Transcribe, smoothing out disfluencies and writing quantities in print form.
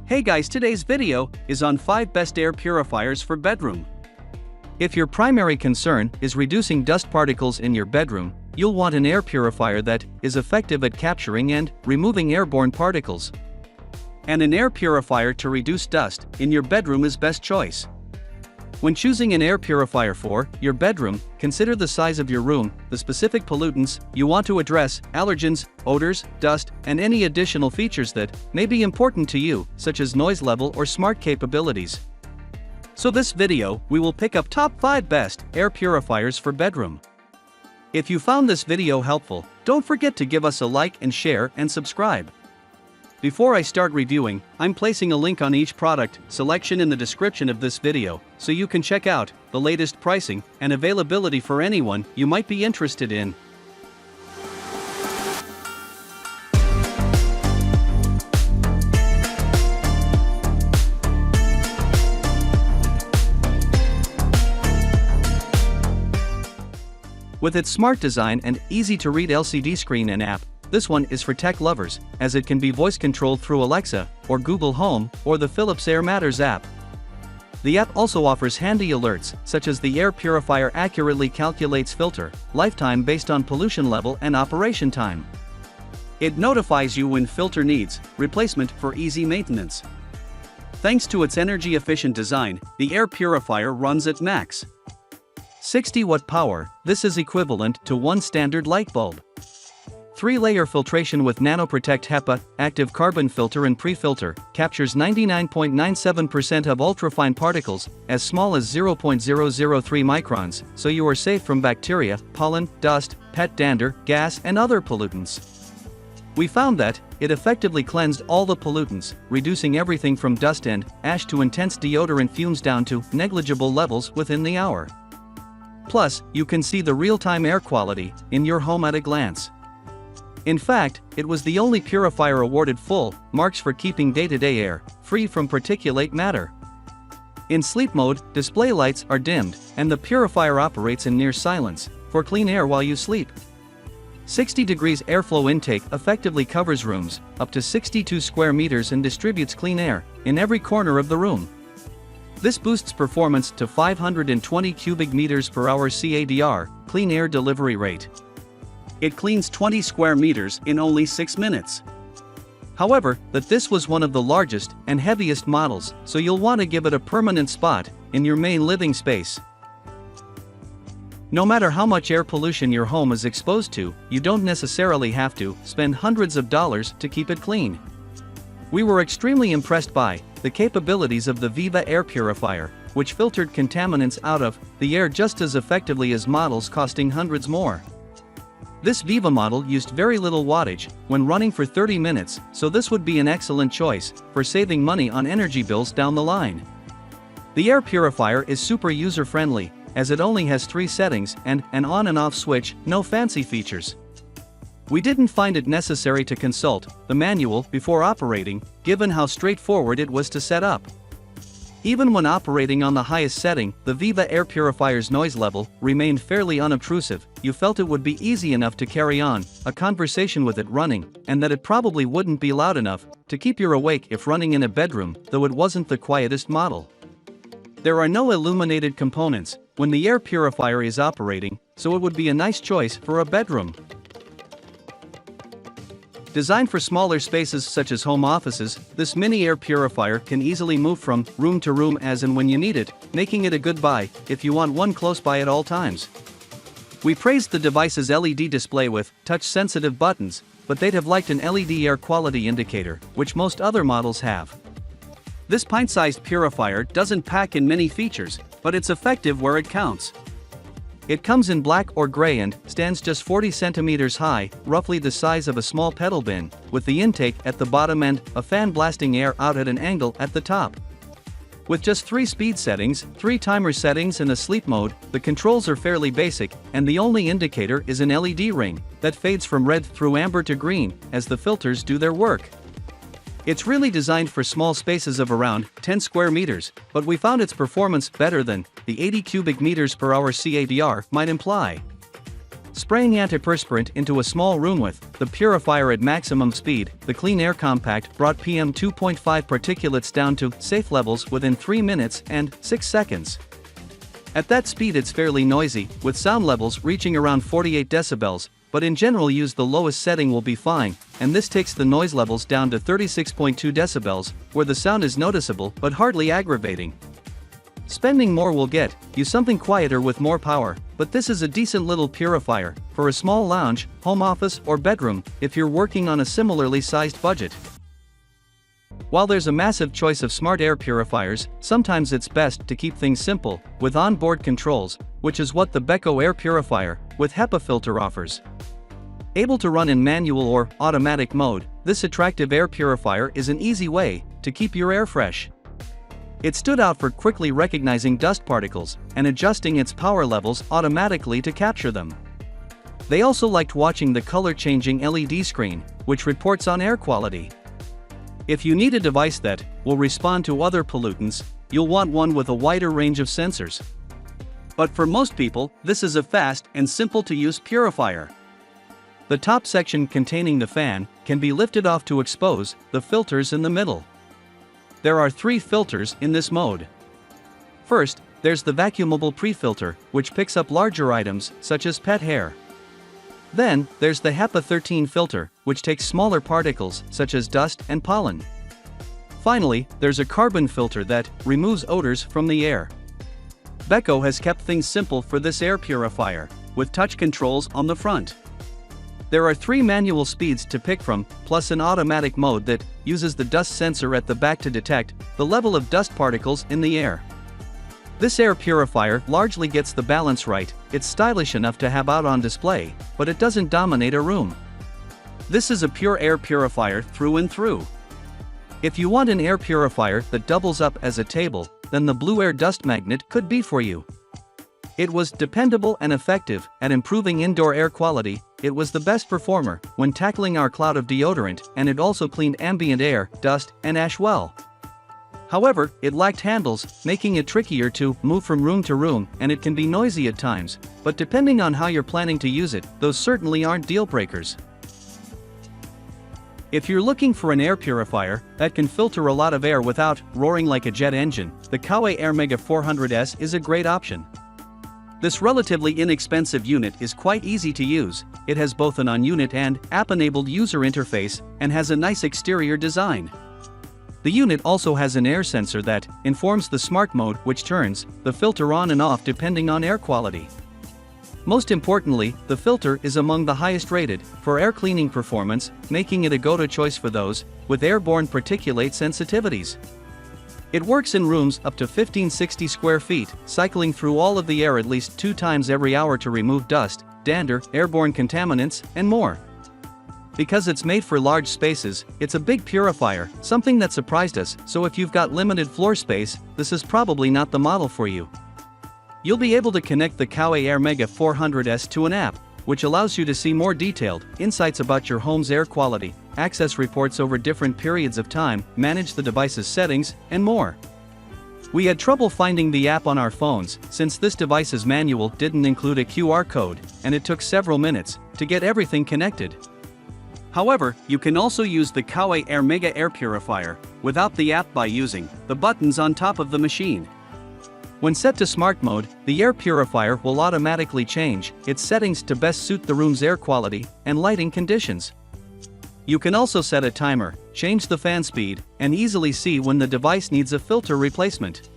Hey guys, today's video is on 5 best air purifiers for bedroom. If your primary concern is reducing dust particles in your bedroom, you'll want an air purifier that is effective at capturing and removing airborne particles. And an air purifier to reduce dust in your bedroom is best choice. When choosing an air purifier for your bedroom, consider the size of your room, the specific pollutants you want to address, allergens, odors, dust, and any additional features that may be important to you, such as noise level or smart capabilities. So this video, we will pick up top 5 best air purifiers for bedroom. If you found this video helpful, don't forget to give us a like and share and subscribe. Before I start reviewing, I'm placing a link on each product selection in the description of this video, so you can check out the latest pricing and availability for anyone you might be interested in. With its smart design and easy-to-read LCD screen and app, this one is for tech lovers, as it can be voice controlled through Alexa, or Google Home, or the Philips Air Matters app. The app also offers handy alerts, such as the air purifier accurately calculates filter lifetime based on pollution level and operation time. It notifies you when filter needs replacement for easy maintenance. Thanks to its energy-efficient design, the air purifier runs at max 60-watt power. This is equivalent to one standard light bulb. 3-layer filtration with NanoProtect HEPA, active carbon filter and pre-filter, captures 99.97% of ultrafine particles, as small as 0.003 microns, so you are safe from bacteria, pollen, dust, pet dander, gas and other pollutants. We found that it effectively cleansed all the pollutants, reducing everything from dust and ash to intense deodorant fumes down to negligible levels within the hour. Plus, you can see the real-time air quality in your home at a glance. In fact, it was the only purifier awarded full marks for keeping day-to-day air free from particulate matter. In sleep mode, display lights are dimmed, and the purifier operates in near silence for clean air while you sleep. 60 degrees airflow intake effectively covers rooms up to 62 square meters and distributes clean air in every corner of the room. This boosts performance to 520 cubic meters per hour CADR, clean air delivery rate. It cleans 20 square meters in only 6 minutes. However, this was one of the largest and heaviest models, so you'll want to give it a permanent spot in your main living space. No matter how much air pollution your home is exposed to, you don't necessarily have to spend hundreds of dollars to keep it clean. We were extremely impressed by the capabilities of the VEVA air purifier, which filtered contaminants out of the air just as effectively as models costing hundreds more. This VEVA model used very little wattage when running for 30 minutes, so this would be an excellent choice for saving money on energy bills down the line. The air purifier is super user-friendly, as it only has 3 settings and an on and off switch, no fancy features. We didn't find it necessary to consult the manual before operating, given how straightforward it was to set up. Even when operating on the highest setting, the VEVA air purifier's noise level remained fairly unobtrusive. You felt it would be easy enough to carry on a conversation with it running, and that it probably wouldn't be loud enough to keep you awake if running in a bedroom, though it wasn't the quietest model. There are no illuminated components when the air purifier is operating, so it would be a nice choice for a bedroom. Designed for smaller spaces such as home offices, this mini air purifier can easily move from room to room as and when you need it, making it a good buy if you want one close by at all times. We praised the device's LED display with touch-sensitive buttons, but they'd have liked an LED air quality indicator, which most other models have. This pint-sized purifier doesn't pack in many features, but it's effective where it counts. It comes in black or gray and stands just 40 centimeters high, roughly the size of a small pedal bin, with the intake at the bottom and a fan blasting air out at an angle at the top. With just 3 speed settings, 3 timer settings and a sleep mode, the controls are fairly basic, and the only indicator is an LED ring that fades from red through amber to green as the filters do their work. It's really designed for small spaces of around 10 square meters, but we found its performance better than the 80 cubic meters per hour CADR might imply. Spraying antiperspirant into a small room with the Purifier at maximum speed, the Clean Air Compact brought PM 2.5 particulates down to safe levels within 3 minutes and 6 seconds. At that speed it's fairly noisy, with sound levels reaching around 48 decibels, but in general use the lowest setting will be fine, and this takes the noise levels down to 36.2 decibels, where the sound is noticeable but hardly aggravating. Spending more will get you something quieter with more power, but this is a decent little purifier for a small lounge, home office, or bedroom if you're working on a similarly sized budget. While there's a massive choice of smart air purifiers, sometimes it's best to keep things simple with onboard controls, which is what the Beko air purifier with HEPA filter offers. Able to run in manual or automatic mode, this attractive air purifier is an easy way to keep your air fresh. It stood out for quickly recognizing dust particles and adjusting its power levels automatically to capture them. They also liked watching the color-changing LED screen, which reports on air quality. If you need a device that will respond to other pollutants, you'll want one with a wider range of sensors. But for most people, this is a fast and simple-to-use purifier. The top section containing the fan can be lifted off to expose the filters in the middle. There are 3 filters in this mode. First, there's the vacuumable pre-filter, which picks up larger items such as pet hair. Then, there's the HEPA 13 filter, which takes smaller particles such as dust and pollen. Finally, there's a carbon filter that removes odors from the air. Beko has kept things simple for this air purifier, with touch controls on the front. There are 3 manual speeds to pick from, plus an automatic mode that uses the dust sensor at the back to detect the level of dust particles in the air. This air purifier largely gets the balance right. It's stylish enough to have out on display, but it doesn't dominate a room. This is a pure air purifier through and through. If you want an air purifier that doubles up as a table, then the Blue Air Dust Magnet could be for you. It was dependable and effective at improving indoor air quality. It was the best performer when tackling our cloud of deodorant, and it also cleaned ambient air, dust, and ash well. However, it lacked handles, making it trickier to move from room to room, and it can be noisy at times, but depending on how you're planning to use it, those certainly aren't deal breakers. If you're looking for an air purifier that can filter a lot of air without roaring like a jet engine, the Coway Airmega 400S is a great option. This relatively inexpensive unit is quite easy to use. It has both an on-unit and app-enabled user interface, and has a nice exterior design. The unit also has an air sensor that informs the smart mode, which turns the filter on and off depending on air quality. Most importantly, the filter is among the highest rated for air cleaning performance, making it a go-to choice for those with airborne particulate sensitivities. It works in rooms up to 1560 square feet, cycling through all of the air at least 2 times every hour to remove dust, dander, airborne contaminants, and more. Because it's made for large spaces, it's a big purifier, something that surprised us, so if you've got limited floor space, this is probably not the model for you. You'll be able to connect the Coway Airmega 400S to an app, which allows you to see more detailed insights about your home's air quality, access reports over different periods of time, manage the device's settings, and more. We had trouble finding the app on our phones, since this device's manual didn't include a QR code, and it took several minutes to get everything connected. However, you can also use the Coway Airmega air purifier without the app by using the buttons on top of the machine. When set to smart mode, the air purifier will automatically change its settings to best suit the room's air quality and lighting conditions. You can also set a timer, change the fan speed, and easily see when the device needs a filter replacement.